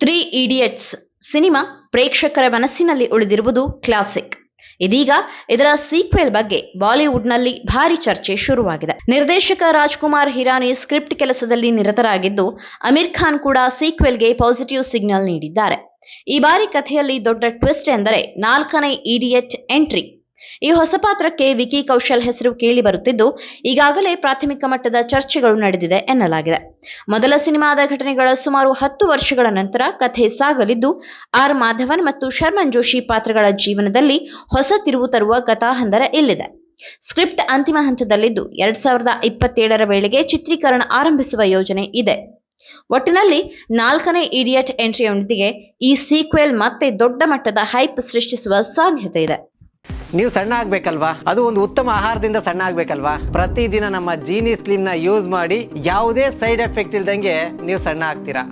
Three idiots cinema ಪ್ರೇಕ್ಷಕರ ಮನಸ್ಸಿನಲ್ಲಿ ಉಳಿದಿರುವುದು ಕ್ಲಾಸಿಕ್. ಇದೀಗ ಇದರ ಸೀಕ್ವೆಲ್ ಬಗ್ಗೆ ಬಾಲಿವುಡ್ನಲ್ಲಿ ಭಾರಿ ಚರ್ಚೆ ಶುರುವಾಗಿದೆ. ನಿರ್ದೇಶಕ ರಾಜ್ಕುಮಾರ್ ಹಿರಾನಿ ಸ್ಕ್ರಿಪ್ಟ್ ಕೆಲಸದಲ್ಲಿ ನಿರತರಾಗಿದ್ದು, ಅಮೀರ್ ಖಾನ್ ಕೂಡ ಸೀಕ್ವೆಲ್ಗೆ ಪಾಸಿಟಿವ್ ಸಿಗ್ನಲ್ ನೀಡಿದ್ದಾರೆ. ಈ ಬಾರಿ ಕಥೆಯಲ್ಲಿ ದೊಡ್ಡ ಟ್ವಿಸ್ಟ್ ಎಂದರೆ 4ನೇ ಇಡಿಯಟ್ ಎಂಟ್ರಿ. ಈ ಹೊಸ ಪಾತ್ರಕ್ಕೆ ವಿಕಿ ಕೌಶಲ್ ಹೆಸರು ಕೇಳಿ ಬರುತ್ತಿದ್ದು, ಈಗಾಗಲೇ ಪ್ರಾಥಮಿಕ ಮಟ್ಟದ ಚರ್ಚೆಗಳು ನಡೆದಿದೆ ಎನ್ನಲಾಗಿದೆ. ಮೊದಲ ಸಿನಿಮಾದ ಘಟನೆಗಳ ಸುಮಾರು 10 ವರ್ಷಗಳ ನಂತರ ಕಥೆ ಸಾಗಲಿದ್ದು, ಆರ್ ಮಾಧವನ್ ಮತ್ತು ಶರ್ಮನ್ ಜೋಶಿ ಪಾತ್ರಗಳ ಜೀವನದಲ್ಲಿ ಹೊಸ ತಿರುವು ತರುವ ಕಥಾಹಂದರ ಇಲ್ಲಿದೆ. ಸ್ಕ್ರಿಪ್ಟ್ ಅಂತಿಮ ಹಂತದಲ್ಲಿದ್ದು 2027ರ ವೇಳೆಗೆ ಚಿತ್ರೀಕರಣ ಆರಂಭಿಸುವ ಯೋಜನೆ ಇದೆ. ಒಟ್ಟಿನಲ್ಲಿ 4ನೇ ಇಡಿಯಟ್ ಎಂಟ್ರಿಯೊಂದಿಗೆ ಈ ಸೀಕ್ವೆಲ್ ಮತ್ತೆ ದೊಡ್ಡ ಮಟ್ಟದ ಹೈಪ್ ಸೃಷ್ಟಿಸುವ ಸಾಧ್ಯತೆ ಇದೆ. ನೀವು ಸಣ್ಣ ಆಗ್ಬೇಕಲ್ವಾ? ಅದು ಒಂದು ಉತ್ತಮ ಆಹಾರದಿಂದ ಸಣ್ಣ ಆಗ್ಬೇಕಲ್ವಾ? ಪ್ರತಿದಿನ ನಮ್ಮ ಜೀನಿ ಸ್ಲಿಮ್ ನ ಯೂಸ್ ಮಾಡಿ ಯಾವುದೇ ಸೈಡ್ ಎಫೆಕ್ಟ್ ಇಲ್ದಂಗೆ ನೀವು ಸಣ್ಣ ಆಗ್ತೀರಾ.